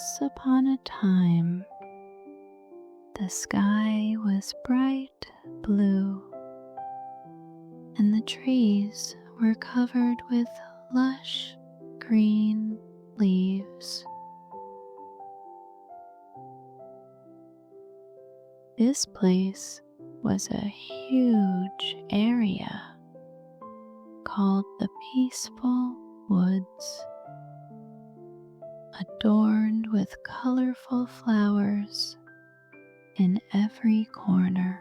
Once upon a time, the sky was bright blue, and the trees were covered with lush green leaves. This place was a huge area called the Peaceful Woods, adorned with colorful flowers in every corner.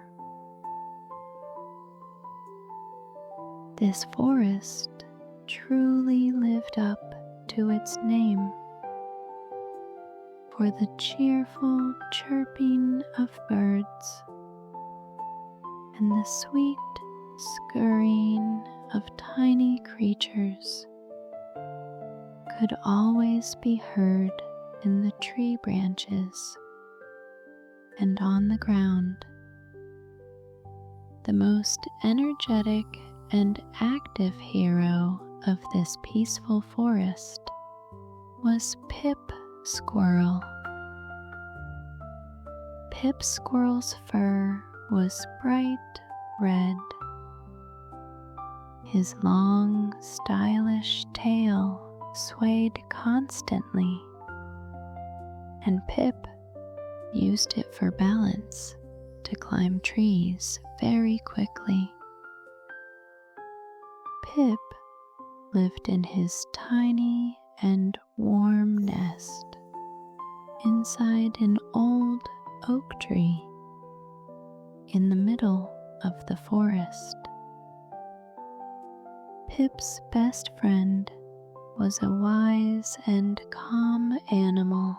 This forest truly lived up to its name, for the cheerful chirping of birds and the sweet scurrying of tiny creatures could always be heard in the tree branches and on the ground. The most energetic and active hero of this peaceful forest was Pip Squirrel. Pip Squirrel's fur was bright red. His long, stylish tail swayed constantly, and Pip used it for balance to climb trees very quickly. Pip lived in his tiny and warm nest inside an old oak tree in the middle of the forest. Pip's best friend was a wise and calm animal,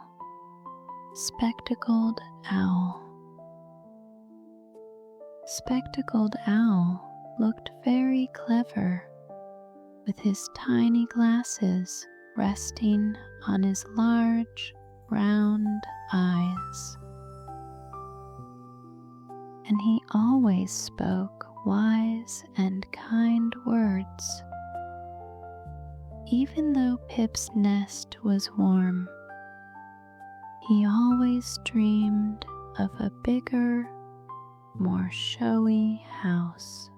Spectacled Owl. Spectacled Owl looked very clever, with his tiny glasses resting on his large, round eyes. And he always spoke wise and kind words. Even though Pip's nest was warm, he always dreamed of a bigger, more showy house.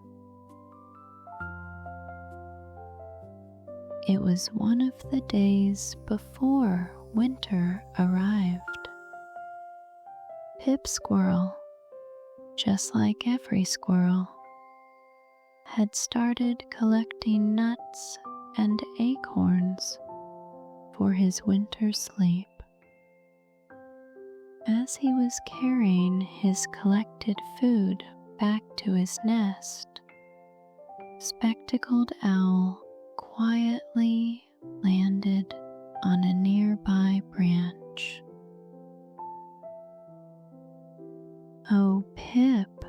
It was one of the days before winter arrived. Pip Squirrel, just like every squirrel, had started collecting nuts and acorns for his winter sleep. As he was carrying his collected food back to his nest, Spectacled Owl quietly landed on a nearby branch. "Oh, Pip,"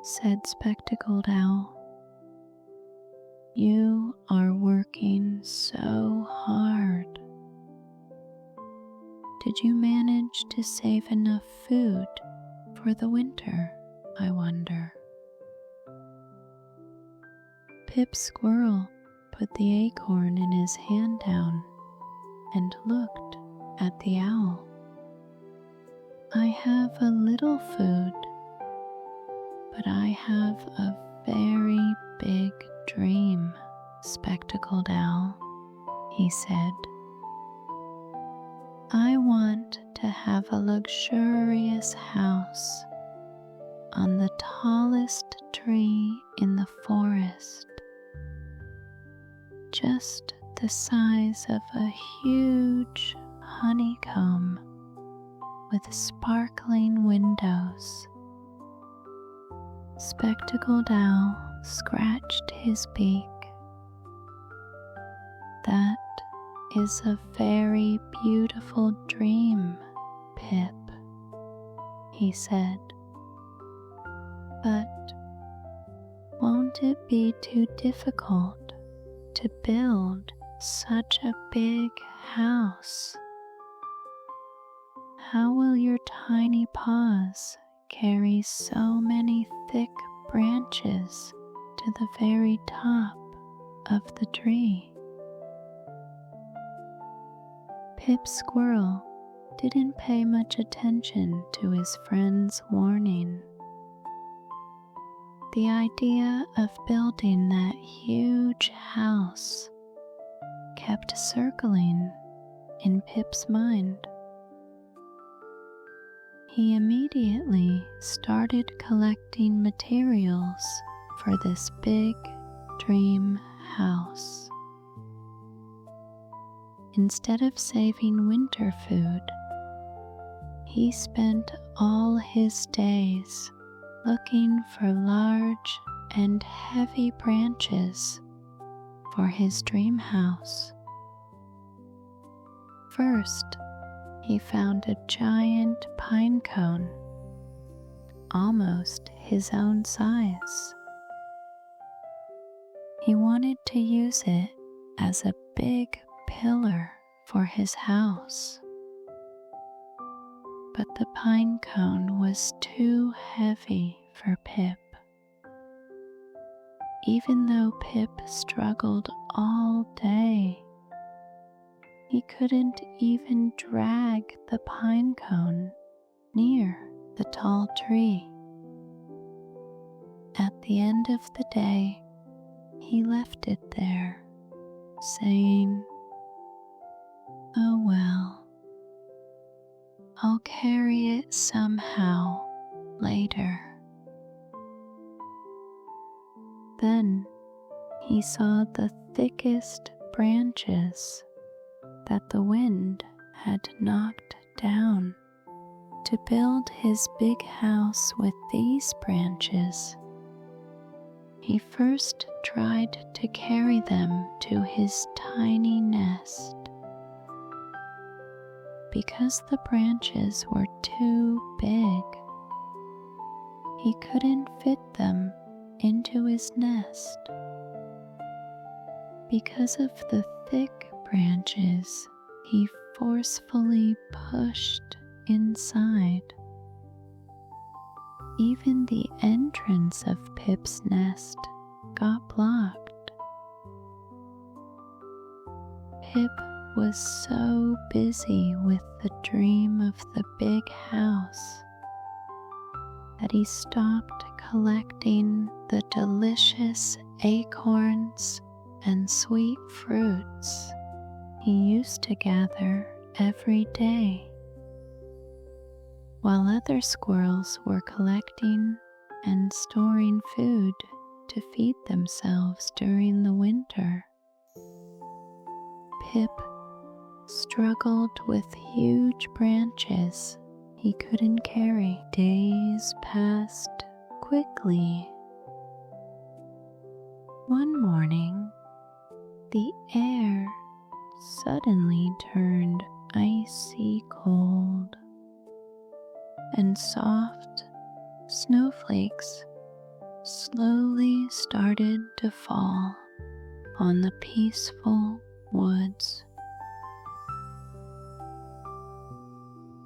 said Spectacled Owl, "you are working so hard. Did you manage to save enough food for the winter, I wonder?" Pip Squirrel put the acorn in his hand down and looked at the owl. "I have a little food, but I have a very big dream, Spectacled Owl," he said. "I want to have a luxurious house on the tallest tree in the forest, just the size of a huge honeycomb with sparkling windows." Spectacled Owl scratched his beak. "That is a very beautiful dream, Pip," he said. "But won't it be too difficult to build such a big house? How will your tiny paws carry so many thick branches to the very top of the tree?" Pip Squirrel didn't pay much attention to his friend's warning. The idea of building that huge house kept circling in Pip's mind. He immediately started collecting materials for this big dream house. Instead of saving winter food, he spent all his days looking for large and heavy branches for his dream house. First, he found a giant pine cone, almost his own size. He wanted to use it as a big pillar for his house. But the pine cone was too heavy for Pip. Even though Pip struggled all day, he couldn't even drag the pine cone near the tall tree. At the end of the day, he left it there, saying, "Oh well, I'll carry it somehow later." Then he saw the thickest branches that the wind had knocked down. To build his big house with these branches, he first tried to carry them to his tiny nest. Because the branches were too big, he couldn't fit them into his nest. Because of the thick branches, he forcefully pushed inside. Even the entrance of Pip's nest got blocked. Pip was so busy with the dream of the big house that he stopped collecting the delicious acorns and sweet fruits he used to gather every day. While other squirrels were collecting and storing food to feed themselves during the winter, Pip struggled with huge branches he couldn't carry. Days passed quickly. One morning, the air suddenly turned icy cold, and soft snowflakes slowly started to fall on the peaceful woods.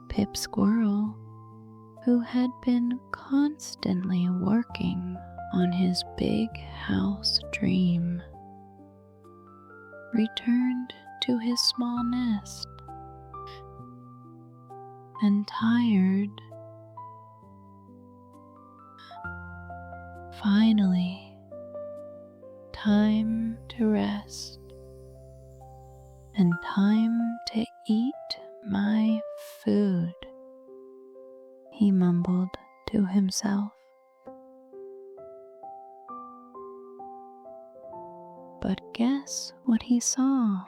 Pip Squirrel, who had been constantly working on his big house dream, returned to his small nest, and tired, finally, time to rest and time to eat my food, he mumbled to himself. But guess what he saw?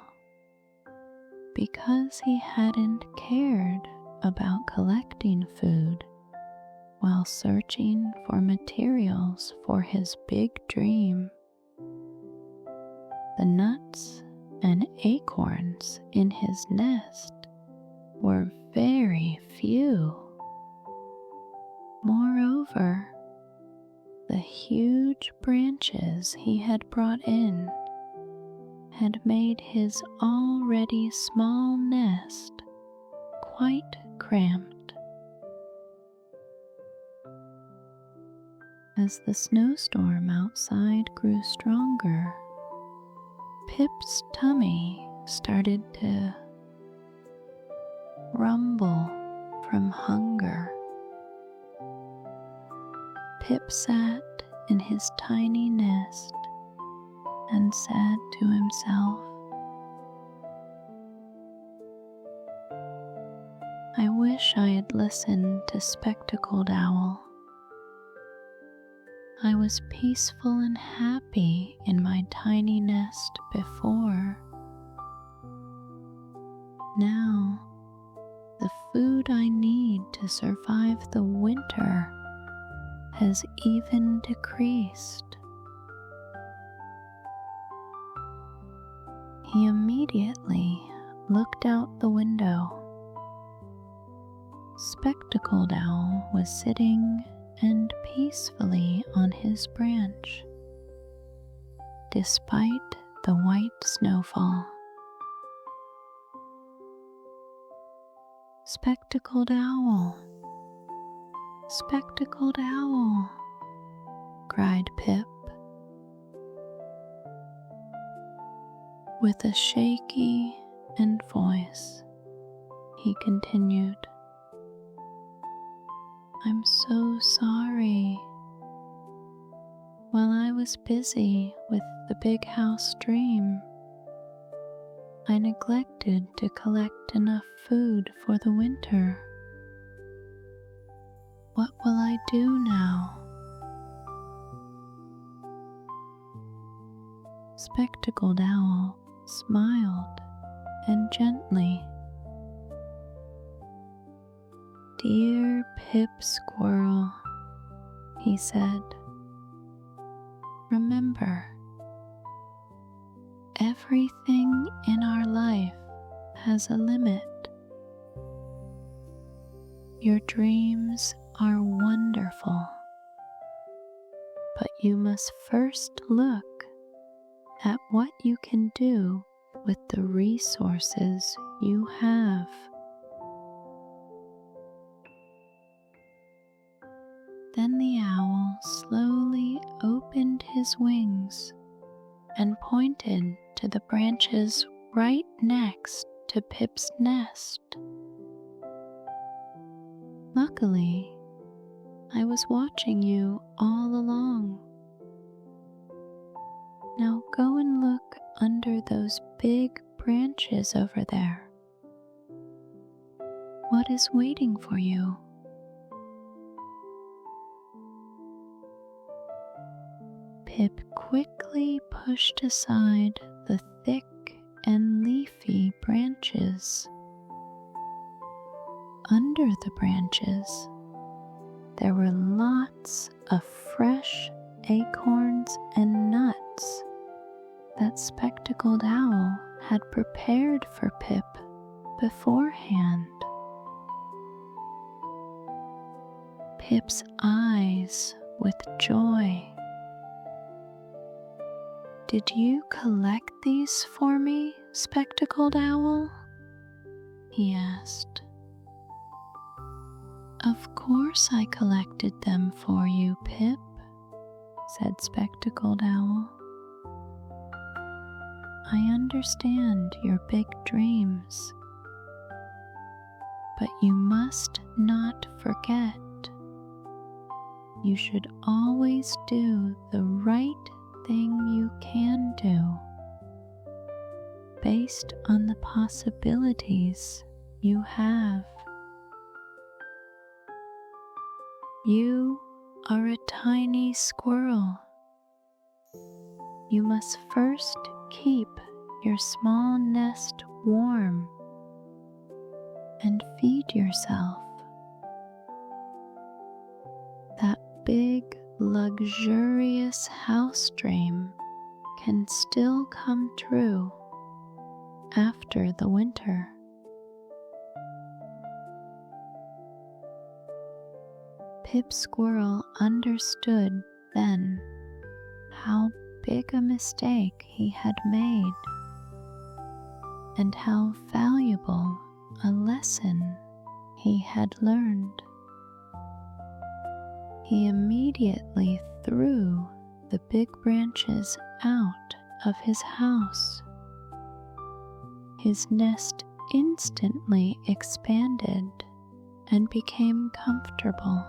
Because he hadn't cared about collecting food while searching for materials for his big dream, the nuts and acorns in his nest were very few. Moreover, the huge branches he had brought in had made his already small nest quite cramped. As the snowstorm outside grew stronger, Pip's tummy started to rumble from hunger. Pip sat in his tiny nest and said to himself, "I wish I had listened to Spectacled Owl. I was peaceful and happy in my tiny nest before. Now, the food I need to survive the winter has even decreased." He immediately looked out the window. Spectacled Owl was sitting and peacefully on his branch, despite the white snowfall. "Spectacled Owl, Spectacled Owl," cried Pip. With a shaky voice, he continued, "I'm so sorry. While I was busy with the big house dream, I neglected to collect enough food for the winter. What will I do now?" Spectacled Owl smiled and gently, "Dear Pip Squirrel," he said, "remember, everything in our life has a limit. Your dreams are wonderful, but you must first look at what you can do with the resources you have." Then the owl slowly opened his wings and pointed to the branches right next to Pip's nest. "Luckily, I was watching you all along. Now go and look under those big branches over there. What is waiting for you?" Pip quickly pushed aside the thick and leafy branches. Under the branches, there were lots of fresh acorns and nuts that Spectacled Owl had prepared for Pip beforehand. Pip's eyes with joy. "Did you collect these for me, Spectacled Owl?" he asked. "Of course I collected them for you, Pip," said Spectacled Owl. "I understand your big dreams, but you must not forget. You should always do the right thing you can do, based on the possibilities you have. You are a tiny squirrel. You must first keep your small nest warm and feed yourself. That big, luxurious house dream can still come true after the winter." Pip Squirrel understood then how big a mistake he had made and how valuable a lesson he had learned. He immediately threw the big branches out of his house. His nest instantly expanded and became comfortable.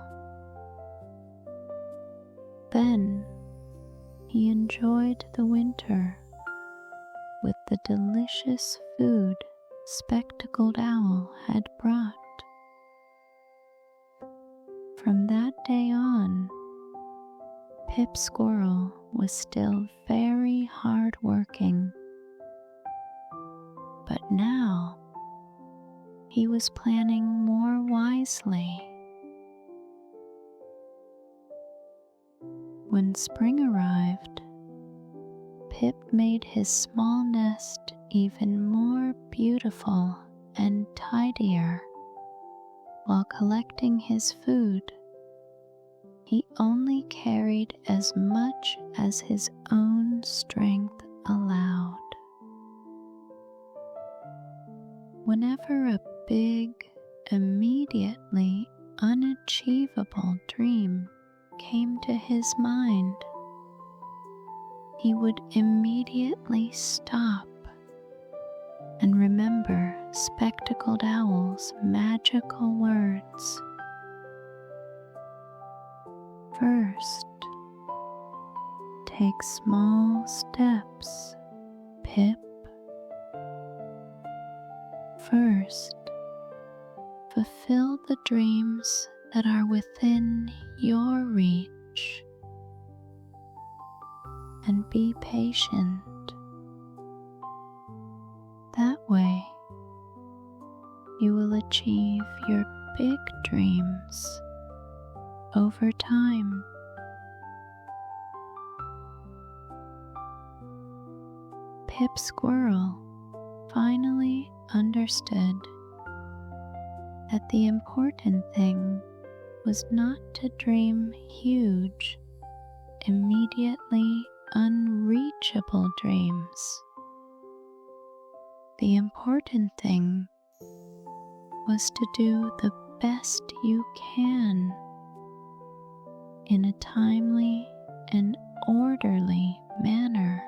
Then he enjoyed the winter with the delicious food Spectacled Owl had brought. From that day on, Pip Squirrel was still very hard-working, but now he was planning more wisely. When spring arrived, Pip made his small nest even more beautiful and tidier. While collecting his food, he only carried as much as his own strength allowed. Whenever a big, immediately unachievable dream came to his mind, he would immediately stop and remember Spectacled Owl's magical words. First, take small steps, Pip. First, fulfill the dreams that are within your reach, and be patient. That way, you will achieve your big dreams over time. Pip Squirrel finally understood that the important thing was not to dream huge, immediately unreachable dreams. The important thing was to do the best you can in a timely and orderly manner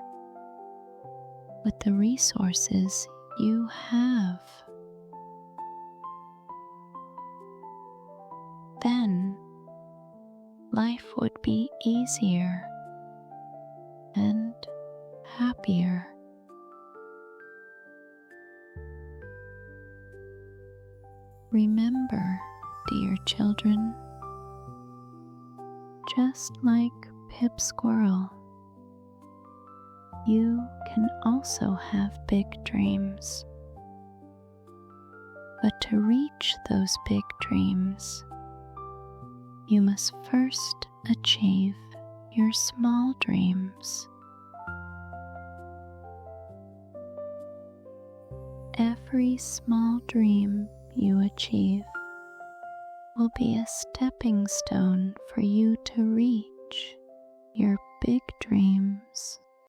with the resources you have. Then life would be easier and happier. Remember, dear children, just like Pip Squirrel, you can also have big dreams. But to reach those big dreams, you must first achieve your small dreams. Every small dream you achieve will be a stepping stone for you to reach your big dreams.